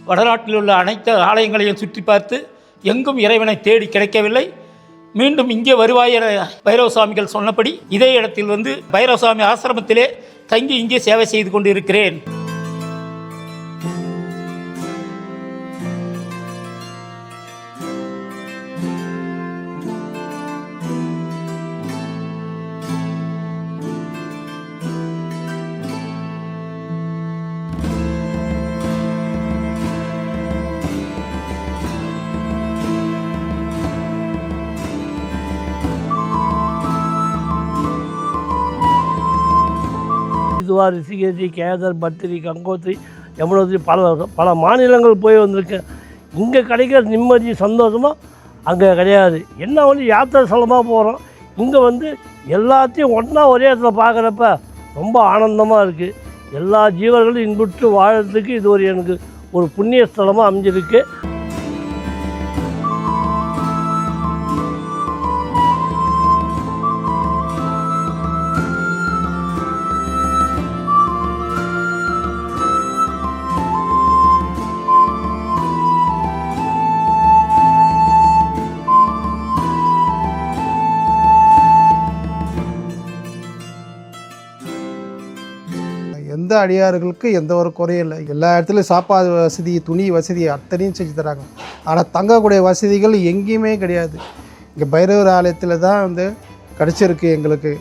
வடநாட்டில் உள்ள அனைத்து ஆலயங்களையும் சுற்றி பார்த்து எங்கும் இறைவனை தேடி கிடைக்கவில்லை. மீண்டும் இங்கே வருவாய் என பைரவ சுவாமிகள் சொன்னபடி இதே இடத்தில் வந்து பைரவ சுவாமி ஆசிரமத்திலே தங்கி இங்கே சேவை செய்து கொண்டு இருக்கிறேன். ரிஷிகேசி, கேதர், பத்திரி, கங்கோத்திரி, யமுனோத்திரி பல மாநிலங்கள் போய் வந்திருக்கேன். இங்கே கிடைக்கிற நிம்மதி சந்தோஷமாக அங்கே கிடையாது. என்ன வந்து யாத்திரை ஸ்தலமாக போகிறோம், இங்கே வந்து எல்லாத்தையும் ஒன்றா ஒரே இடத்துல பார்க்குறப்ப ரொம்ப ஆனந்தமாக இருக்குது. எல்லா ஜீவர்களும் இன்புற்று வாழறதுக்கு இது எனக்கு ஒரு புண்ணிய ஸ்தலமாக அமைஞ்சிருக்கு. எந்த அடியார்களுக்கு எந்த ஒரு குறையும் இல்லை. எல்லா இடத்துலையும் சாப்பாடு வசதி, துணி வசதி அத்தனையும் செஞ்சு தராங்க. ஆனால் தங்கக்கூடிய வசதிகள் எங்கேயுமே கிடையாது. இங்கே பைரவர் ஆலயத்தில் தான் வந்து கிடச்சிருக்கு. எங்களுக்கு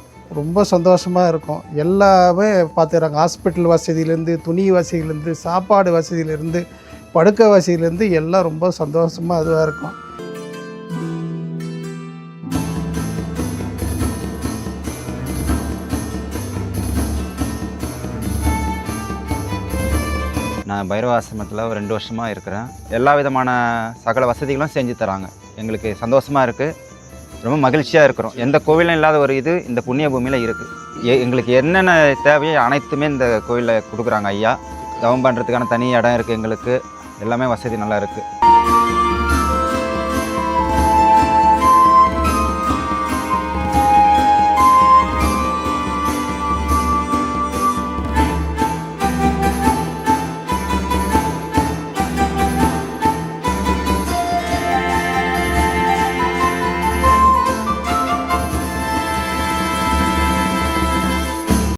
ரொம்ப சந்தோஷமாக இருக்கும். எல்லாமே பார்த்துக்கிறாங்க. ஹாஸ்பிட்டல் வசதியிலேருந்து, துணி வசதியிலேருந்து, சாப்பாடு வசதியிலேருந்து, படுக்கை வசதியிலேருந்து எல்லாம் ரொம்ப சந்தோஷமாக அதுவாக இருக்கும். நான் பைரவ ஆசிரமத்தில் ஒரு 2 வருஷமாக இருக்கிறேன். எல்லா விதமான சகல வசதிகளும் செஞ்சு தராங்க. எங்களுக்கு சந்தோஷமாக இருக்குது, ரொம்ப மகிழ்ச்சியாக இருக்கிறோம். எந்த கோவிலும் இல்லாத ஒரு இது இந்த புண்ணிய பூமியில் இருக்குது. எங்களுக்கு என்னென்ன தேவையோ அனைத்துமே இந்த கோவிலில் கொடுக்குறாங்க ஐயா. தவம் பண்ணுறதுக்கான தனி இடம் இருக்குது, எங்களுக்கு எல்லாமே வசதி நல்லா இருக்குது.